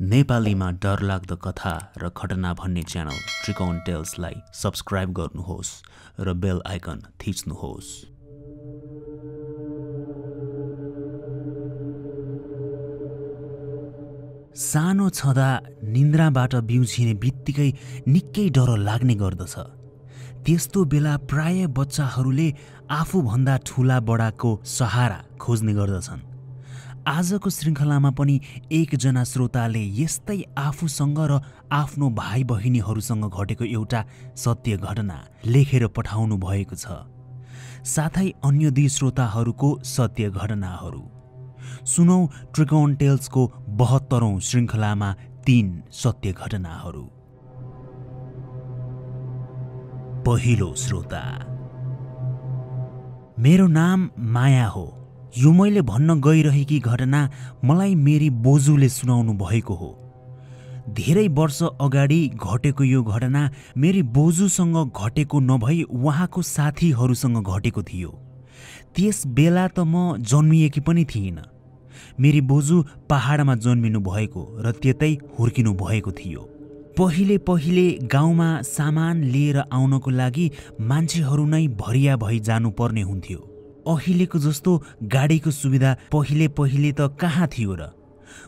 नेपालीमा डरलाग्दो कथा र घटना भन्ने च्यानल त्रिकोण टेल्सलाई सब्स्क्राइब गर्नुहोस् र बेल आइकन थिच्नुहोस्। सानो छँदा निन्द्राबाट बिउझिने बित्तिकै निकै डर लाग्ने गर्दछ। त्यस्तो बेला प्राय बच्चाहरूले आफूभन्दा ठुला बडाको सहारा खोज्ने गर्दछन्। आजको श्रृङ्खलामा पनि एकजना श्रोताले यस्तै आफूसँग र आफ्नो भाइ बहिनीहरूसँग घटेको एउटा सत्य घटना लेखेर पठाउनु भएको छ, साथै अन्य दुई श्रोताहरूको सत्य घटनाहरू। सुनौ त्रिकोण टेल्सको 72औं श्रृङ्खलामा 3 सत्य घटनाहरू। पहिलो श्रोता। मेरो नाम माया हो। यो मैले भन्न गइरहेकी घटना मलाई मेरी बोजूले सुनाउनु भएको हो। धेरै वर्ष अगाडि घटेको यो घटना मेरी बोजूसँग घटेको नभई उहाँको साथीहरूसँग घटेको थियो। त्यस बेला त म जन्मिएकी पनि थिइनँ। मेरी बोजू पहाडमा जन्मिनु भएको र त्यतै हुर्किनु भएको थियो। पहिले पहिले गाउँमा सामान लिएर आउनको लागि मान्छेहरू नै भरिया भई जानुपर्ने हुन्थ्यो। अहिलेको जस्तो गाडीको सुविधा पहिले पहिले त कहाँ थियो र।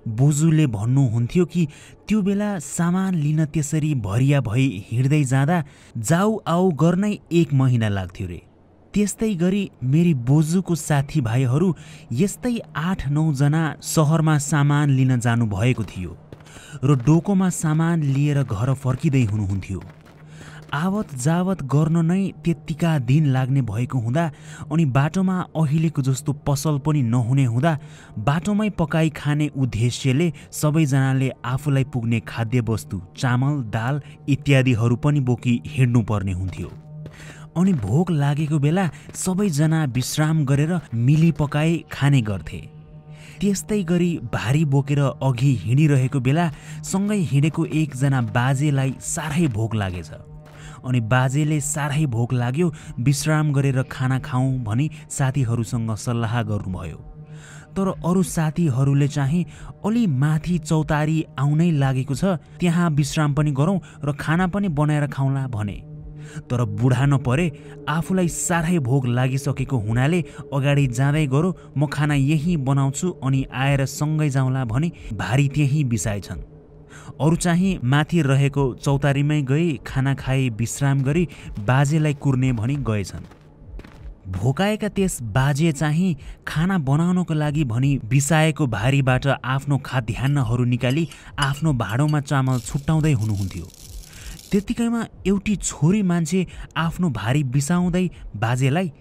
बोजूले भन्नुहुन्थ्यो कि त्यो बेला सामान लिन त्यसरी भरिया भई हिँड्दै जाँदा जाऊ आऊ गर्नै 1 महिना लाग्थ्यो रे। त्यस्तै गरी मेरी बोजूको साथीभाइहरू यस्तै 8-9 जना सहरमा सामान लिन जानु भएको थियो र डोकोमा सामान लिएर घर फर्किँदै हुनुहुन्थ्यो। आवत जावत गर्न नै त्यत्तिका दिन लाग्ने भएको हुँदा अनि बाटोमा अहिलेको जस्तो पसल पनि नहुने हुँदा बाटोमै पकाई खाने उद्देश्यले सबैजनाले आफूलाई पुग्ने खाद्यवस्तु चामल दाल इत्यादिहरू पनि बोकी हिँड्नुपर्ने हुन्थ्यो। अनि भोक लागेको बेला सबैजना विश्राम गरेर मिली पकाई खाने गर्थे। त्यस्तै गरी भारी बोकेर अघि हिँडिरहेको बेला सँगै हिँडेको एकजना बाजेलाई साह्रै भोक लागेछ। अनि बाजेले साह्रै भोक लाग्यो, विश्राम गरेर खाना खाऊँ भनी साथीहरूसँग सल्लाह गर्नुभयो। तर अरू साथीहरूले चाहिँ अलि माथि चौतारी आउनै लागेको छ, त्यहाँ विश्राम पनि गरौँ र खाना पनि बनाएर खाउँला भने। तर बुढा नपरे, आफूलाई साह्रै भोक लागिसकेको हुनाले अगाडि जाँदै गरो, म खाना यहीँ बनाउँछु अनि आएर सँगै जाउँला भनी भारी त्यहीँ बिसाएछन्। अरू चाहिँ माथि रहेको चौतारीमै गई खाना खाई विश्राम गरी बाजेलाई कुर्ने भनी गएछन्। भोकाएका त्यस बाजे चाहिँ खाना बनाउनको लागि भनी बिसाएको भारीबाट आफ्नो खाद्यान्नहरू निकाली आफ्नो भाँडोमा चामल छुट्याउँदै हुनुहुन्थ्यो। त्यतिकैमा एउटी छोरी मान्छे आफ्नो भारी बिसाउँदै बाजेलाई,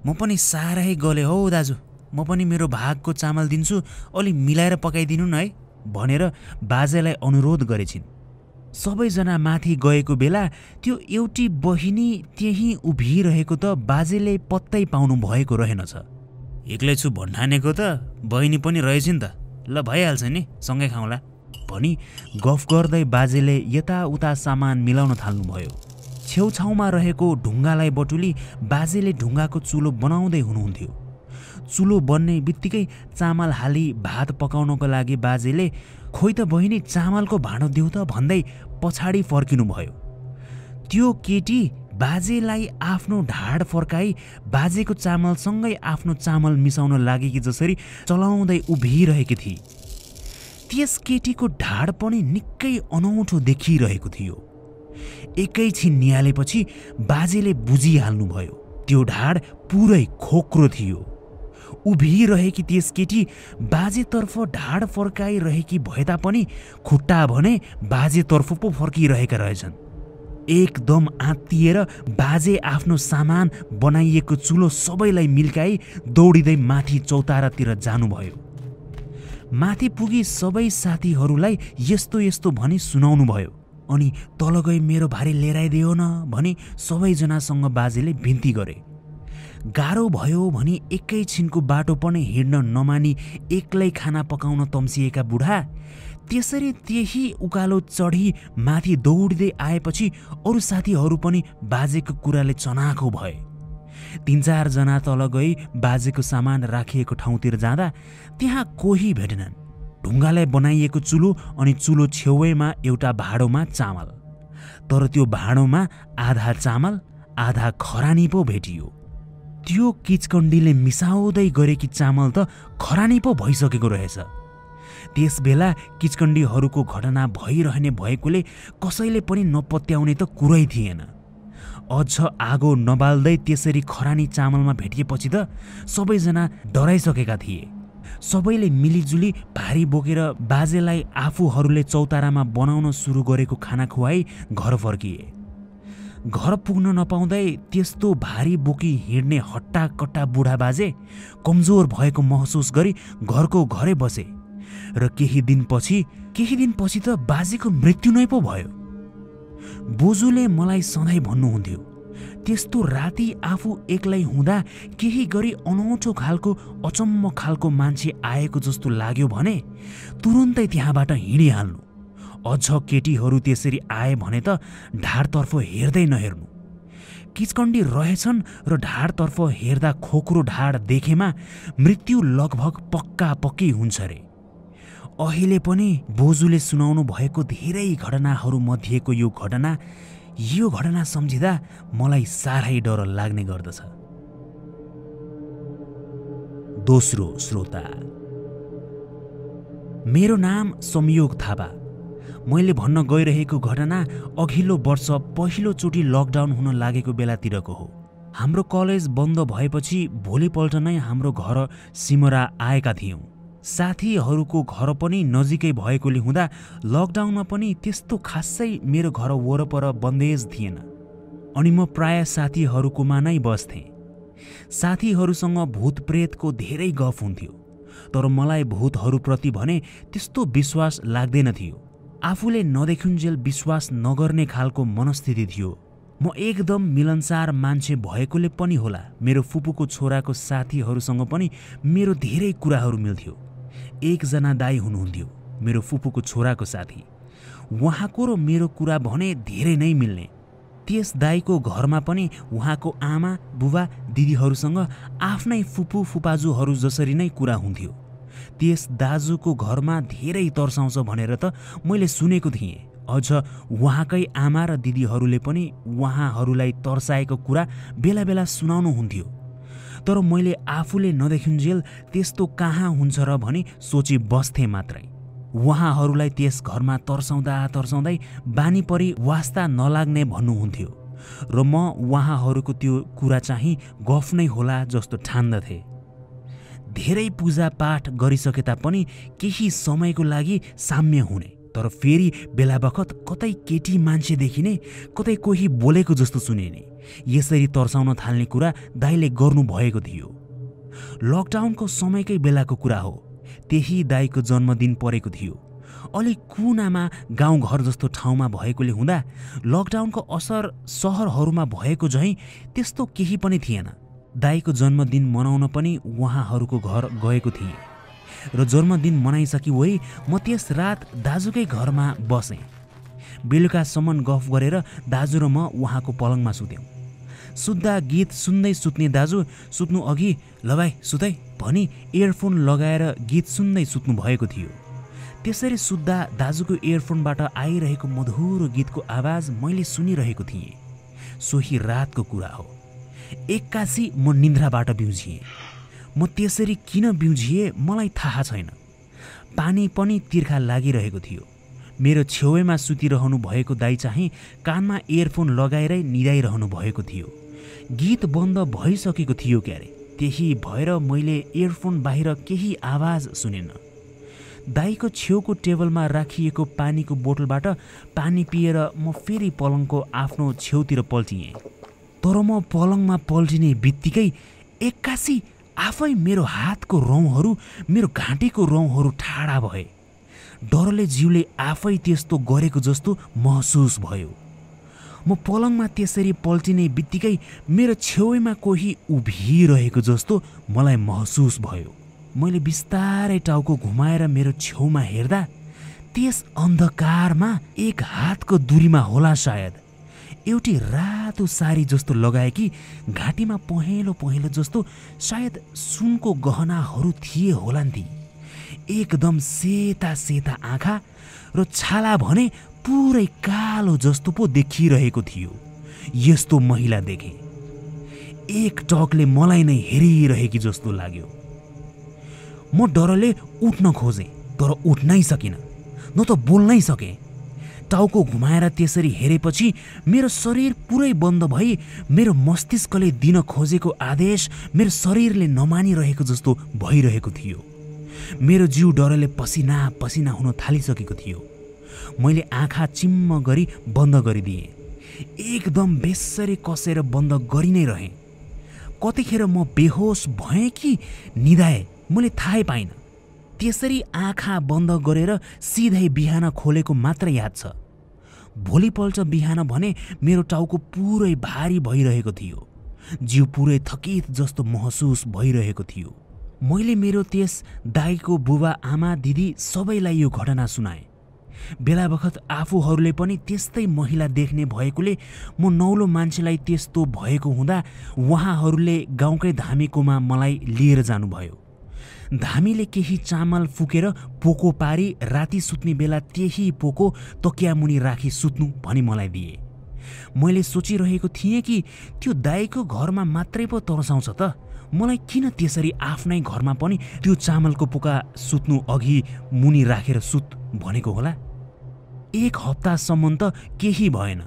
म पनि साह्रै गले हौ दाजु, म पनि मेरो भागको चामल दिन्छु, अलि मिलाएर पकाइदिनु न है भनेर बाजेलाई अनुरोध गरेछिन्। सबैजना माथि गएको बेला त्यो एउटी बहिनी त्यहीँ उभिरहेको त बाजेले पत्तै पाउनु भएको रहेनछ। एक्लै छु भन्ठानेको त बहिनी पनि रहेछ नि त, ल भइहाल्छ नि, सँगै खाउँला भनी गफ गर्दै बाजेले यताउता सामान मिलाउन थाल्नुभयो। छेउछाउमा रहेको ढुङ्गालाई बटुली बाजेले ढुङ्गाको चुलो बनाउँदै हुनुहुन्थ्यो। चुलो बन्ने बित्तिकै चामल हाली भात पकाउनको लागि बाजेले, खोइ त बहिनी चामलको भाँडो देऊ त भन्दै पछाडि फर्किनु भयो। त्यो केटी बाजेलाई आफ्नो ढाड फर्काई बाजेको चामलसँगै आफ्नो चामल मिसाउन लागेकी जसरी चलाउँदै उभिरहेकी थिए। त्यस केटीको ढाड पनि निकै अनौठो देखिरहेको थियो। एकैछिन निहालेपछि बाजेले बुझिहाल्नुभयो, त्यो ढाड पुरै खोक्रो थियो। उभिरहेकी त्यस केटी बाजेतर्फ ढाड फर्काइरहेकी भए तापनि खुट्टा भने बाजेतर्फ पो फर्किरहेका रहेछन्। एकदम आत्तिएर बाजे आफ्नो सामान बनाइएको चुलो सबैलाई मिल्काई दौडिँदै माथि चौतारातिर जानुभयो। माथि पुगी सबै साथीहरूलाई यस्तो यस्तो भनी सुनाउनु भयो। अनि तल गई मेरो भारी लिएर आइदियो न भनी सबैजनासँग बाजेले बिन्ती गरे। गाह्रो भयो भनी एकैछिनको बाटो पनि हिँड्न नमानी एक्लै खाना पकाउन तम्सिएका बुढा त्यसरी त्यही उकालो चढी माथि दौडिँदै आएपछि अरू साथीहरू पनि बाजेको कुराले चनाखो भए। 3-4 जना तल गई बाजेको सामान राखिएको ठाउँतिर जाँदा त्यहाँ कोही भेटेनन्। ढुङ्गाले बनाइएको चुलो अनि चुलो छेउमा एउटा भाँडोमा चामल। तर त्यो भाँडोमा आधा चामल आधा खरानी पो भेटियो। त्यो किचकन्डीले मिसाउँदै गरेकी चामल त खरानी पो भइसकेको रहेछ। त्यस बेला किचकन्डीहरूको घटना भइरहने भएकोले कसैले पनि नपत्याउने त कुरै थिएन। अझ आगो नबाल्दै त्यसरी खरानी चामलमा भेटिएपछि त सबैजना डराइसकेका थिए। सबैले मिलिजुली भारी बोकेर बाजेलाई आफूहरूले चौतारामा बनाउन सुरु गरेको खाना खुवाई घर फर्किए। घर पुग्न नपाउँदै त्यस्तो भारी बोकी हिँड्ने हट्टाकट्टा बुढा बाजे कमजोर भएको महसुस गरी घरको घरै बसे र केही दिनपछि त बाजेको मृत्यु नै पो भयो। बोजूले मलाई सधैँ भन्नुहुन्थ्यो, त्यस्तो राति आफू एक्लै हुँदा केही गरी अनौठो खालको अचम्म खालको मान्छे आएको जस्तो लाग्यो भने तुरुन्तै त्यहाँबाट हिँडिहाल्नु। अझ केटीहरू त्यसरी आए भने त ढाडतर्फ हेर्दै नहेर्नु। किचकन्डी रहेछन् र ढाडतर्फ हेर्दा खोक्रो ढाड देखेमा मृत्यु लगभग पक्का पक्की हुन्छ रे। अहिले पनि बोजूले सुनाउनु भएको धेरै घटनाहरू मध्येको यो घटना सम्झिँदा मलाई साह्रै डर लाग्ने गर्दछ। दोस्रो श्रोता। मेरो नाम संयोग थापा। मैले भन्न गइरहेको घटना अघिल्लो वर्ष पहिलोचोटि लकडाउन हुन लागेको बेलातिरको हो। हाम्रो कलेज बन्द भएपछि भोलिपल्ट नै हाम्रो घर सिमरा आएका थियौँ। साथीहरूको घर पनि नजिकै भएकोले हुँदा लकडाउनमा पनि त्यस्तो खासै मेरो घर वरपर बन्देज थिएन अनि म प्राय साथीहरूकोमा नै बस्थेँ। साथीहरूसँग भूत प्रेतको धेरै गफ हुन्थ्यो, तर मलाई भूतहरूप्रति भने त्यस्तो विश्वास लाग्दैन थियो। आफूले नदेखुन्जेल विश्वास नगर्ने खालको मनस्थिति थियो। म एकदम मिलनसार मान्छे भएकोले पनि होला मेरो फुपूको छोराको साथीहरूसँग पनि मेरो धेरै कुराहरू मिल्थ्यो। एकजना दाइ हुनुहुन्थ्यो मेरो फुपूको छोराको साथी। उहाँको र मेरो कुरा भने धेरै नै मिल्ने। त्यस दाइको घरमा पनि उहाँको आमा बुबा दिदीहरूसँग आफ्नै फुपू फुपाजुहरू जसरी नै कुरा हुन्थ्यो। त्यस दाजुको घरमा धेरै तर्साउँछ भनेर त मैले सुनेको थिएँ। अझ उहाँकै आमा र दिदीहरूले पनि उहाँहरूलाई तर्साएको कुरा बेला बेला सुनाउनुहुन्थ्यो। तर मैले आफूले नदेखुन्जेल त्यस्तो कहाँ हुन्छ र भनी सोची बस्थेँ मात्रै। उहाँहरूलाई त्यस घरमा तर्साउँदै बानी परी वास्ता नलाग्ने भन्नुहुन्थ्यो र म उहाँहरूको त्यो कुरा चाहिँ गफ नै होला जस्तो ठान्दथे। धेरै पूजापाठ गरिसके तापनि केही समयको लागि साम्य हुने, तर फेरि बेला बखत कतै केटी मान्छे देखिने, कतै कोही बोलेको जस्तो सुनिने, यसरी तर्साउन थाल्ने कुरा दाइले गर्नु भएको थियो। लकडाउनको समयकै बेलाको कुरा हो। त्यही दाइको जन्मदिन परेको थियो। अलि कुनामा गाउँघर जस्तो ठाउँमा भएकोले हुँदा लकडाउनको असर सहरहरूमा भएको झैँ त्यस्तो केही पनि थिएन। दाइको जन्मदिन मनाउन पनि उहाँहरूको घर गएको थिएँ र जन्मदिन मनाइसकी वही म त्यस रात दाजुकै घरमा बसेँ। बेलुकासम्म गफ गरेर दाजु र म उहाँको पलङमा सुत्यौँ। सुत्दा गीत सुन्दै सुत्ने दाजु सुत्नु अघि ल भाइ सुतै भनी इयरफोन लगाएर गीत सुन्दै सुत्नु भएको थियो। त्यसरी सुत्दा दाजुको इयरफोनबाट आइरहेको मधुरो गीतको आवाज मैले सुनिरहेको थिएँ। सोही रातको कुरा हो। एक्कासी म निन्द्राबाट बिउझिएँ। म त्यसरी किन बिउझिएँ मलाई थाहा छैन। पानी पनि तिर्खा लागिरहेको थियो। मेरो छेउमा सुतिरहनु भएको दाइ चाहिँ कानमा इयरफोन लगाएरै निदाइरहनु भएको थियो। गीत बन्द भइसकेको थियो क्यारे। त्यही भएर मैले इयरफोन बाहिर केही आवाज सुनेन। दाइको छेउको टेबलमा राखिएको पानीको बोतलबाट पानी पिएर म फेरि पलङको आफ्नो छेउतिर पल्टिएँ। तर म पलङमा पल्टिने बित्तिकै एक्कासी आफै मेरो हातको रौँहरू, मेरो घाँटीको रौँहरू ठाडा भए। डरले जिउले आफै त्यस्तो गरेको जस्तो महसुस भयो। म पलङमा त्यसरी पल्टिने बित्तिकै मेरो छेउमा कोही उभिरहेको जस्तो मलाई महसुस भयो। मैले बिस्तारै टाउको घुमाएर मेरो छेउमा हेर्दा त्यस अन्धकारमा एक हातको दूरीमा होला सायद एउटी रातो सारी जस्तो लगाएकी, घाँटीमा पहेँलो पहेँलो जस्तो सायद सुनको गहनाहरू थिए होलान् ती। एकदम सेता सेता आँखा र छाला भने पुरै कालो जस्तो पो देखिरहेको थियो। यस्तो महिला देखेँ, एक टकले मलाई नै हेरिरहेकी जस्तो लाग्यो। म डरले उठ्न खोजेँ, तर उठ्नै सकिनँ, न त बोल्नै सकेँ। टाउको घुमाएर त्यसरी हेरेपछि मेरो शरीर पुरै बन्द भई मेरो मस्तिष्कले दिन खोजेको आदेश मेरो शरीरले नमानिरहेको जस्तो भइरहेको थियो। मेरो जिउ डरले पसिना पसिना हुन थालिसकेको थियो। मैले आँखा चिम्म गरी बन्द गरिदिएँ। एकदम बेसरी कसेर बन्द गरि नै रहेँ। कतिखेर म बेहोस भएँ कि निदाएँ मैले थाहै पाइनँ। त्यसरी आँखा बन्द गरेर सिधै बिहान खोलेको मात्र याद छ। भोलिपल्ट बिहान भने मेरो टाउको पुरै भारी भइरहेको थियो। जिउ पुरै थकित जस्तो महसुस भइरहेको थियो। मैले मेरो त्यस दाइको बुबा आमा दिदी सबैलाई यो घटना सुनाएँ। बेला बखत आफूहरूले पनि त्यस्तै महिला देख्ने भएकोले म नौलो मान्छेलाई त्यस्तो भएको हुँदा उहाँहरूले गाउँकै धामीकोमा मलाई लिएर जानुभयो। धामीले केही चामल फुकेर पोको पारी राति सुत्ने बेला त्यही पोको तकियामुनि राखी सुत्नु भनी मलाई दिए। मैले सोचिरहेको थिएँ कि त्यो दाइको घरमा मात्रै पो तर्साउँछ त, मलाई किन त्यसरी आफ्नै घरमा पनि त्यो चामलको पोका सुत्नु अघि मुनि राखेर सुत भनेको होला। एक हप्तासम्म त केही भएन,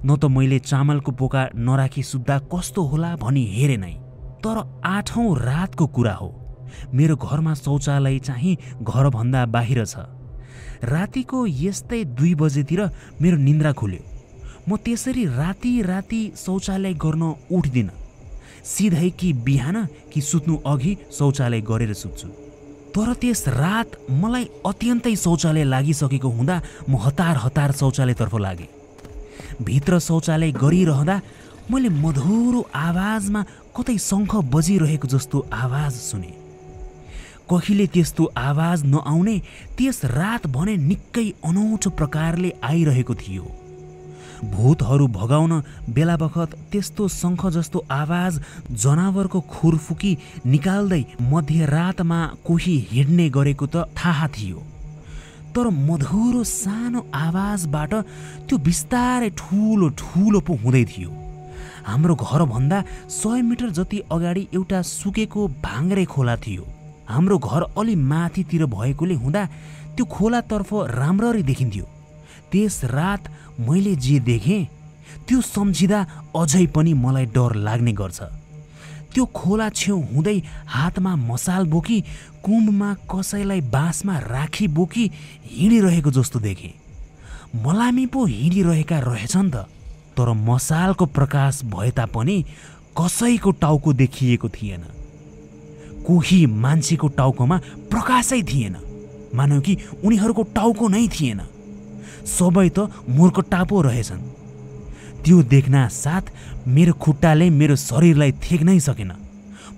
न त मैले चामलको पोका नराखी सुत्दा कस्तो होला भनी हेरे नै। तर 8औं रातको कुरा हो। मेरो घरमा शौचालय चाहिँ घरभन्दा बाहिर छ। रातिको यस्तै 2 बजेतिर मेरो निन्द्रा खुल्यो। म त्यसरी राति राति शौचालय गर्न उठ्दिनँ। सिधै कि बिहान कि सुत्नु अघि शौचालय गरेर सुत्छु। तर त्यस रात मलाई अत्यन्तै शौचालय लागिसकेको हुँदा म हतार हतार शौचालयतर्फ लागेँ। भित्र शौचालय गरिरहँदा मैले मधुरो आवाजमा कतै शङ्ख बजिरहेको जस्तो आवाज सुने। कहिले त्यस्तो आवाज नआउने त्यस रात भने निकै अनौठो प्रकारले आइरहेको थियो। भूतहरू भगाउन बेला बखत त्यस्तो शङ्ख जस्तो आवाज जनावरको खुरफुकी निकाल्दै मध्यरातमा कोही हिँड्ने गरेको त थाहा थियो। तर मधुरो सानो आवाजबाट त्यो बिस्तारै ठुलो ठुलो पो हुँदै थियो। हाम्रो घरभन्दा 100 मिटर जति अगाडि एउटा सुकेको भाङ्रे खोला थियो। हाम्रो घर अलि माथितिर भएकोले हुँदा त्यो खोलातर्फ राम्ररी देखिन्थ्यो। त्यस रात मैले जे देखेँ त्यो सम्झिँदा अझै पनि मलाई डर लाग्ने गर्छ। त्यो खोला छेउ हुँदै हातमा मसाल बोकी कुम्भमा कसैलाई बाँसमा राखी बोकी हिँडिरहेको जस्तो देखेँ। मलामी पो हिँडिरहेका रहेछन् त, तर मसालको प्रकाश भए तापनि कसैको टाउको देखिएको थिएन। कोही मान्छेको टाउकोमा प्रकाशै थिएन, मानौ कि उनीहरूको टाउको नै थिएन। सबै त मूर्खटा पो रहेछन्। त्यो देख्ना साथ मेरो खुट्टाले मेरो शरीरलाई थेक्नै सकेन।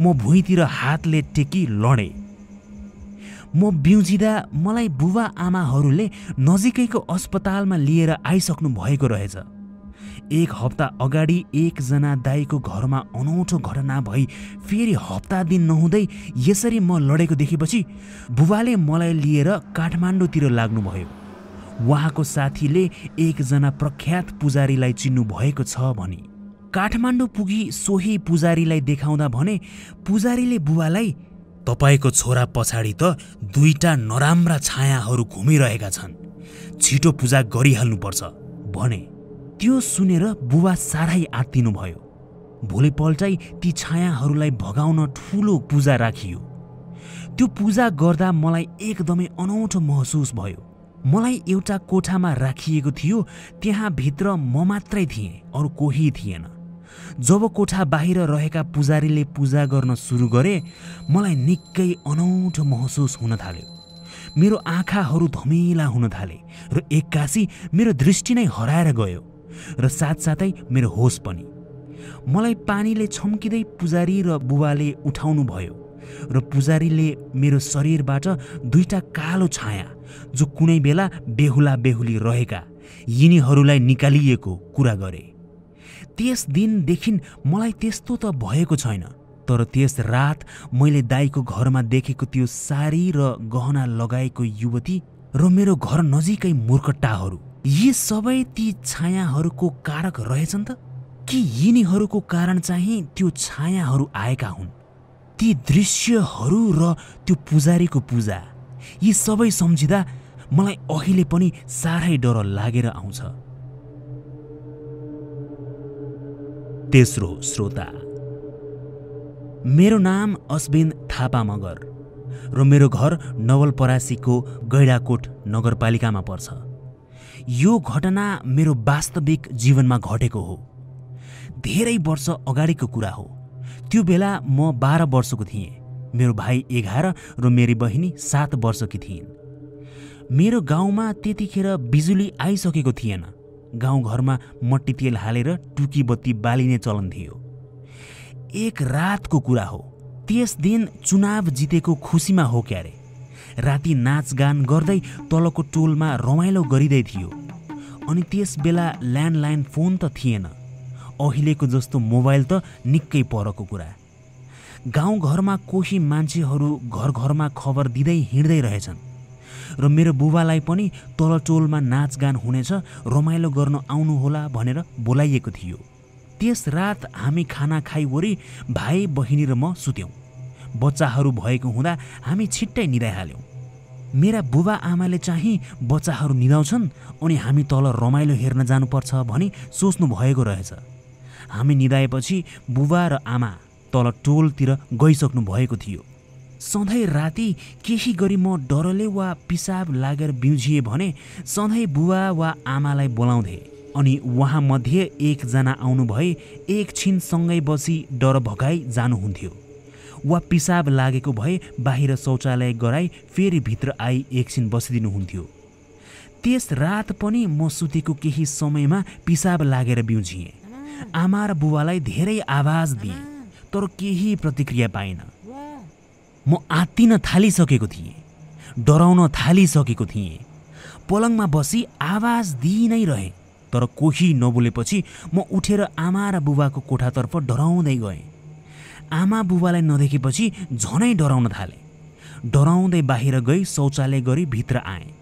म भुइँतिर हातले टेकी लडेँ। म बिउजिँदा मलाई बुबा आमाहरूले नजिकैको अस्पतालमा लिएर आइसक्नु भएको रहेछ। 1 हप्ता अगाडि एकजना दाइको घरमा अनौठो घटना भई फेरि हप्ता दिन नहुँदै यसरी म लडेको देखेपछि बुबाले मलाई लिएर काठमाडौँतिर लाग्नुभयो। उहाँको साथीले एकजना प्रख्यात पुजारीलाई चिन्नु भएको छ भनी। काठमाडौँ पुगी सोही पुजारीलाई देखाउँदा भने पुजारीले बुबालाई, "तपाईको छोरा पछाडि त 2टा नराम्रा छायाहरू घुमिरहेका छन्, छिटो पूजा गरिहाल्नुपर्छ" भने। त्यो सुनेर बुबा साह्रै आत्तिनु भयो। भोलिपल्टै ती छायाहरूलाई भगाउन ठुलो पूजा राखियो। त्यो पूजा गर्दा मलाई एकदमै अनौठो महसुस भयो। मलाई एउटा कोठामा राखिएको थियो, त्यहाँ भित्र म मात्रै थिएँ, अरू कोही थिएन। जब कोठा बाहिर रहेका पुजारीले पूजा गर्न सुरु गरे मलाई निकै अनौठो महसुस हुन थाल्यो। मेरो आँखाहरू धमिला हुन थाले र एक्कासी मेरो दृष्टि नै हराएर गयो र साथसाथै मेरो होस पनि। मलाई पानीले छम्किँदै पुजारी र बुबाले उठाउनु भयो र पुजारीले मेरो शरीरबाट 2टा कालो छाया जो कुनै बेला बेहुला बेहुली रहेका यिनीहरूलाई निकालिएको कुरा गरे। त्यस दिनदेखि मलाई त्यस्तो त भएको छैन, तर तर त्यस रात मैले दाईको घरमा देखेको त्यो सारी र गहना लगाएको युवती र मेरो घर नजिकै मूर्खट्टाहरू, यी सबै ती छायाहरूको कारक रहेछन् त? कि यिनीहरूको कारण चाहिँ त्यो छायाहरू आएका हुन्? ती दृश्यहरू र त्यो पुजारीको पूजा, यी सबै सम्झिँदा मलाई अहिले पनि साह्रै डर लागेर आउँछ। तेस्रो श्रोता। मेरो नाम अश्विन थापा मगर र मेरो घर नवलपरासीको गैडाकोट नगरपालिकामा पर्छ। यो घटना मेरो वास्तविक जीवनमा घटेको हो। धेरै वर्ष अगाडिको कुरा हो। त्यो बेला म 12 वर्षको थिएँ। मेरो भाइ 11 र मेरी बहिनी 7 वर्षकी थिइन्। मेरो गाउँमा त्यतिखेर बिजुली आइसकेको थिएन। गाउँघरमा मट्टी तेल हालेर टुकी बत्ती बालिने चलन थियो। एक रातको कुरा हो। त्यस दिन चुनाव जितेको खुसीमा हो क्यारे। राति नाचगान गर्दै तलको टोलमा रमाइलो गरिँदै थियो। अनि त्यस बेला ल्यान्डलाइन फोन त थिएन। अहिलेको जस्तो मोबाइल त निकै परको कुरा। गाउँघरमा कोही मान्छेहरू घर घरमा खबर दिँदै हिँड्दै रहेछन् र मेरो बुबालाई पनि तल टोलमा नाचगान हुनेछ, रमाइलो गर्न आउनुहोला भनेर बोलाइएको थियो। त्यस रात हामी खाना खाइवरी भाइ बहिनी र म सुत्यौँ। बच्चाहरू भएको हुँदा हामी छिट्टै निदाइहाल्यौँ। मेरा बुबा आमाले चाहिँ बच्चाहरू निदाउँछन् अनि हामी तल रमाइलो हेर्न जानुपर्छ भनी सोच्नु भएको रहेछ। हामी निदाएपछि बुबा र आमा तल टोलतिर गइसक्नु भएको थियो। सधैँ राति केही गरी म डरले वा पिसाब लागेर बिउजिए भने सधैँ बुबा वा आमालाई बोलाउँथे अनि उहाँ मध्ये एकजना आउनु भए एकछिन सँगै बसी डर भगाई जानुहुन्थ्यो, वा पिसाब लागेको भए बाहिर शौचालय गराई फेरि भित्र आई एकछिन बसिदिनुहुन्थ्यो। त्यस रात पनि म सुतेको केही समयमा पिसाब लागेर बिउजिएँ। आमा र बुबालाई धेरै आवाज दिएँ तर केही प्रतिक्रिया पाइन। म आत्तिन थालिसकेको थिएँ, डराउन थालिसकेको थिएँ। पलङमा बसी आवाज दिइ नै रहेँ तर कोही नबोलेपछि म उठेर आमा र बुबाको कोठातर्फ डराउँदै गएँ। आमा बुबालाई नदेखेपछि झनै डराउन थाले। डराउँदै बाहिर गई शौचालय गरी भित्र आएँ।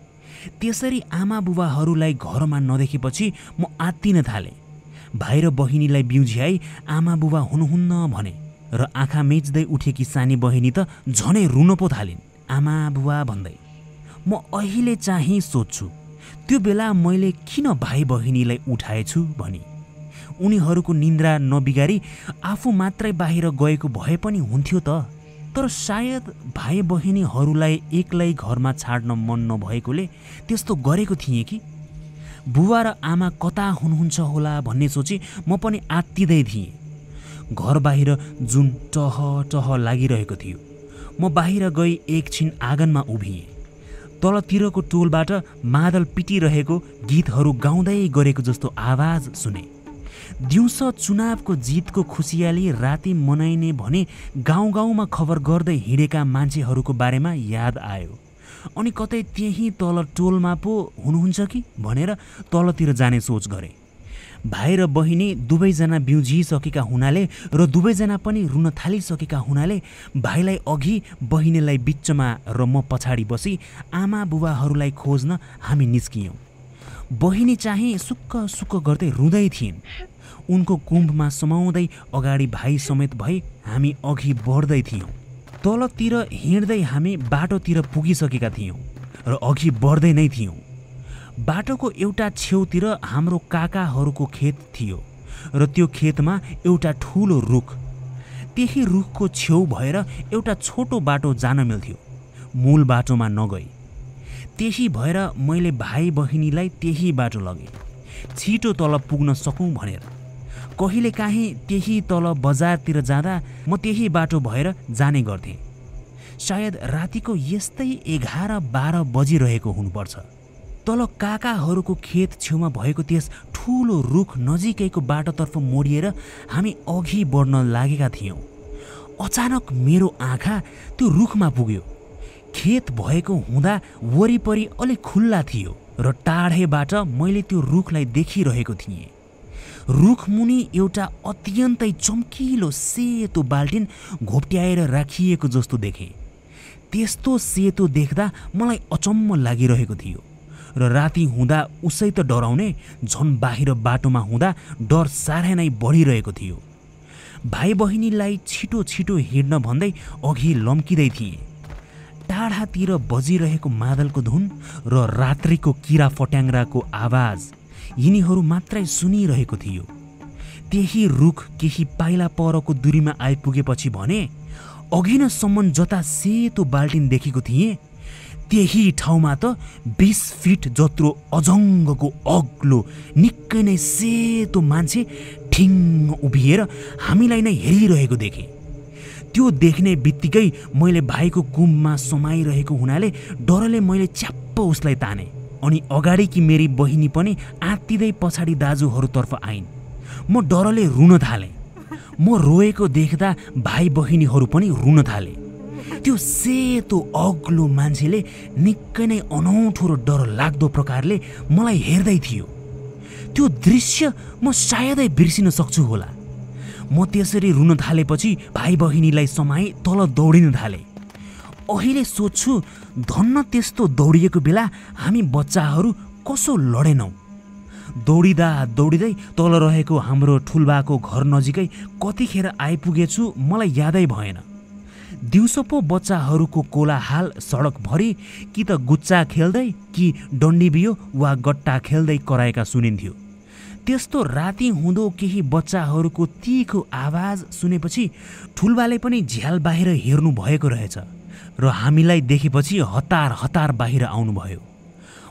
त्यसरी आमा बुबाहरूलाई घरमा नदेखेपछि म आत्तिन थालेँ। भाइ र बहिनीलाई बिउझ्याई आमा बुबा हुनुहुन्न भने र आँखा मेच्दै उठेकी सानी बहिनी त झनै रुन पो थालिन्, आमा बुबा भन्दै। म अहिले चाहिँ सोध्छु त्यो बेला मैले किन भाइ बहिनीलाई उठाएछु भनी। उनीहरूको निन्द्रा नबिगारी आफू मात्रै बाहिर गएको भए पनि हुन्थ्यो त। तर सायद भाइ बहिनीहरूलाई एक्लै घरमा छाड्न मन नभएकोले त्यस्तो गरेको थिएँ कि। बुबा र आमा कता हुनुहुन्छ होला भन्ने सोची म पनि आत्तिँदै थिएँ। घर बाहिर जुन टह टह लागिरहेको थियो। म बाहिर गई एकछिन आँगनमा उभिएँ। तलतिरको टोलबाट मादल पिटिरहेको गीतहरू गाउँदै गरेको जस्तो आवाज सुने। दिउँसो चुनावको जितको खुसियाली राति मनाइने भने गाउँ गाउँमा खबर गर्दै हिँडेका मान्छेहरूको बारेमा याद आयो। अनि कतै त्यही तल टोलमा पो हुनुहुन्छ कि भनेर तलतिर जाने सोच गरेँ। भाइ र बहिनी दुवैजना बिउजिसकेका हुनाले र दुवैजना पनि रुन थालिसकेका हुनाले भाइलाई अघि बहिनीलाई बिचमा र म पछाडि बसी आमा बुबाहरूलाई खोज्न हामी निस्कियौँ। बहिनी चाहिँ सुक्क सुक्क गर्दै रुँदै थिइन्। उनको कुम्भमा समाउँदै अगाडि भाइ समेत भई हामी अघि बढ्दै थियौँ। तलतिर हिँड्दै हामी बाटोतिर पुगिसकेका थियौँ र अघि बढ्दै नै थियौँ। बाटोको एउटा छेउतिर हाम्रो काकाहरूको खेत थियो र त्यो खेतमा एउटा ठुलो रुख। त्यही रुखको छेउ भएर एउटा छोटो बाटो जान मिल्थ्यो, मूल बाटोमा नगई। त्यही भएर मैले भाइ बहिनीलाई त्यही बाटो लगेँ, छिटो तल पुग्न सकौँ भनेर। कहिलेकाहीँ त्यही तल बजारतिर जाँदा म त्यही बाटो भएर जाने गर्थेँ। सायद रातिको यस्तै 11-12 बजिरहेको हुनुपर्छ। तल काकाहरूको खेत छेउमा भएको त्यस ठुलो रुख नजिकैको बाटोतर्फ मोडिएर हामी अघि बढ्न लागेका थियौँ। अचानक मेरो आँखा त्यो रुखमा पुग्यो। खेत भएको हुँदा वरिपरि अलि खुल्ला थियो र टाढेबाट मैले त्यो रुखलाई देखिरहेको थिएँ। रुखमुनि एउटा अत्यन्तै चम्किलो सेतो बाल्टिन घोप्ट्याएर राखिएको जस्तो देखेँ। त्यस्तो सेतो देख्दा मलाई अचम्म लागिरहेको थियो र राति हुँदा उसै त डराउने, झन् बाहिर बाटोमा हुँदा डर साह्रै नै बढिरहेको थियो। भाइ बहिनीलाई छिटो छिटो हिँड्न भन्दै अघि लम्किँदै थिएँ। टाढातिर बजिरहेको मादलको धुन र रात्रिको किरा फट्याङ्ग्राको आवाज यिनीहरू मात्रै सुनिरहेको थियो। त्यही रुख केही पाइला परको दूरीमा आइपुगेपछि भने अघि नसम्म जता सेतो बाल्टिन देखेको थिएँ त्यही ठाउँमा त 20 फिट जत्रो अजङ्गको अग्लो निकै नै सेतो मान्छे ठिङ्ग उभिएर हामीलाई नै हेरिरहेको देखेँ। त्यो देख्ने बित्तिकै मैले भाइको कुममा समाइरहेको हुनाले डरले मैले च्याप्प उसलाई ताने। अनि अगाडिकी मेरी बहिनी पनि आत्तिँदै पछाडि दाजुहरूतर्फ आइन्। म डरले रुन थालेँ। म रोएको देख्दा भाइ बहिनीहरू पनि रुन थाले। त्यो सेतो अग्लो मान्छेले निकै नै अनौठो र डर लाग्दो प्रकारले मलाई हेर्दै थियो। त्यो दृश्य म सायदै बिर्सिन सक्छु होला। म त्यसरी रुन थालेपछि भाइ बहिनीलाई समाई तल दौडिन थाले। अहिले सोच्छु धन्न त्यस्तो दौडिएको बेला हामी बच्चाहरू कसो लडेनौँ। दौडिँदा दौडिँदै तल रहेको हाम्रो ठुल्बाको घर नजिकै कतिखेर आइपुगेछु मलाई यादै भएन। दिउँसो पो बच्चाहरूको कोलाहाल सडकभरि कि त गुच्चा खेल्दै कि डन्डी बियो वा गट्टा खेल्दै कराएका सुनिन्थ्यो। त्यस्तो राति हुँदो केही बच्चाहरूको तीखो आवाज सुनेपछि ठुल्बाले पनि झ्याल बाहिर हेर्नु भएको रहेछ र हामीलाई देखेपछि हतार हतार बाहिर आउनुभयो।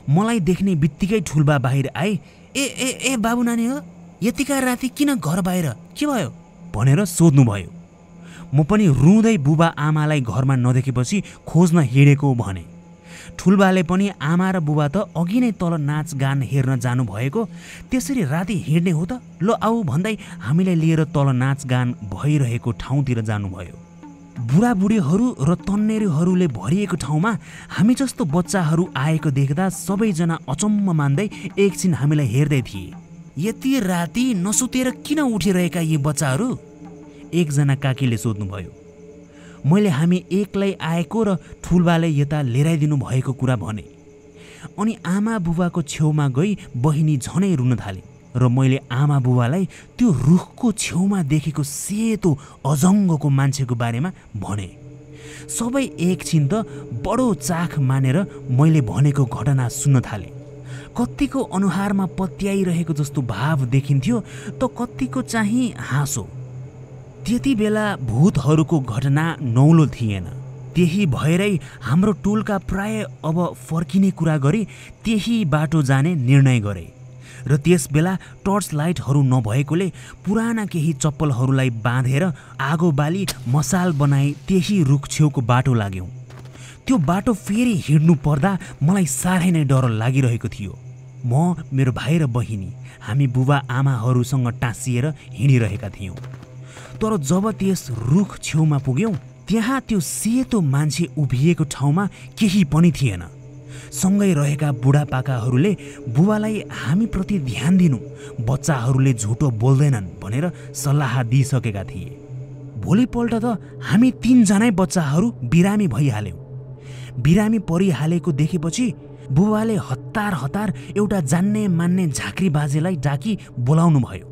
मलाई देख्ने बित्तिकै ठुल्बा बाहिर आए। ए ए ए बाबु नानी हो, यतिका राति किन घर बाहिर, के भयो भनेर सोध्नुभयो। म पनि रुँदै बुबा आमालाई घरमा नदेखेपछि खोज्न हिँडेको भने। ठुल्बाले पनि आमा र बुबा त अघि नै तल नाचगान हेर्न जानुभएको, त्यसरी राति हिँड्ने हो त, ल आऊ भन्दै हामीलाई लिएर तल नाचगान भइरहेको ठाउँतिर जानुभयो। बुढाबुढीहरू र तन्नेरीहरूले भरिएको ठाउँमा हामी जस्तो बच्चाहरू आएको देख्दा सबैजना अचम्म मान्दै एकछिन हामीलाई हेर्दै थिए। यति राति नसुतेर किन उठिरहेका यी बच्चाहरू, एकजना काकीले सोध्नुभयो। मैले हामी एक्लै आएको र ठुल्बाले यता लिएराइदिनु भएको कुरा भने। अनि आमा बुबाको छेउमा गई बहिनी झनै रुन थाले र मैले आमा बुबालाई त्यो रुखको छेउमा देखेको सेतो अजङ्गको मान्छेको बारेमा भने। सबै एकछिन त बडो चाख मानेर मैले भनेको घटना सुन्न थाले। कत्तिको अनुहारमा पत्याइरहेको जस्तो भाव देखिन्थ्यो त कत्तिको चाहिँ हाँसो। त्यति बेला भूतहरूको घटना नौलो थिएन। त्यही भएरै हाम्रो टोलका प्राय अब फर्किने कुरा गरी त्यही बाटो जाने निर्णय गरे र त्यस बेला टर्च लाइटहरू नभएकोले पुराना केही चप्पलहरूलाई बाँधेर आगो बाली मसाल बनाई त्यही रुख छेउको बाटो लाग्यौँ। त्यो बाटो फेरि हिँड्नु पर्दा मलाई साह्रै नै डर लागिरहेको थियो। म, मेरो भाइ र बहिनी हामी बुबा आमाहरूसँग टाँसिएर हिँडिरहेका थियौँ। तर जब त्यस रुख छेउमा पुग्यौँ त्यहाँ त्यो सेतो मान्छे उभिएको ठाउँमा केही पनि थिएन। सँगै रहेका बुढापाकाहरूले बुबालाई हामीप्रति ध्यान दिनु, बच्चाहरूले झुटो बोल्दैनन् भनेर सल्लाह दिइसकेका थिए। भोलिपल्ट त हामी 3 जनै बच्चाहरू बिरामी भइहाल्यौँ। बिरामी परिहालेको देखेपछि बुबाले हतार हतार एउटा जान्ने मान्ने झाँक्री बाजेलाई डाकी बोलाउनु भयो।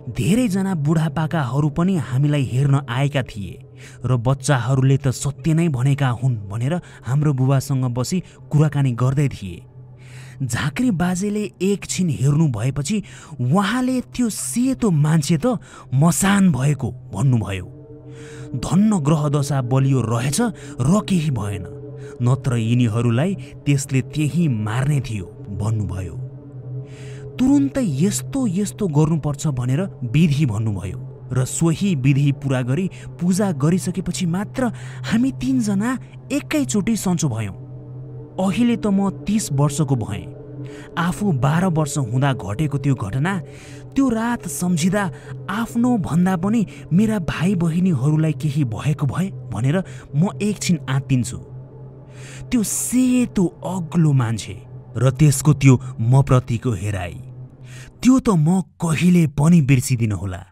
धेरैजना बुढापाकाहरू पनि हामीलाई हेर्न आएका थिए र बच्चाहरूले त सत्य नै भनेका हुन् भनेर हाम्रो बुबासँग बसी कुराकानी गर्दै थिए। झाँक्री बाजेले एकछिन हेर्नु भएपछि उहाँले त्यो सेतो मान्छे त मसान भएको भन्नुभयो। धन्न ग्रह दशा बलियो रहेछ र केही भएन, नत्र यिनीहरूलाई त्यसले त्यही मार्ने थियो भन्नुभयो। तुरुन्तै यस्तो यस्तो गर्नुपर्छ भनेर विधि भन्नुभयो र सोही विधि पुरा गरी पूजा गरिसकेपछि मात्र हामी 3 जना एकैचोटि सन्चो भयौँ। अहिले त म 30 वर्षको भएँ। आफू 12 वर्ष हुँदा घटेको त्यो घटना, त्यो रात सम्झिँदा आफ्नो भन्दा पनि मेरा भाइ बहिनीहरूलाई केही भएको भए भनेर म एकछिन आत्तिन्छु। त्यो सेतो अग्लो मान्छे र त्यसको त्यो म प्रतिको हेराई, त्यो त म कहिले पनि बिर्सिदिन होला।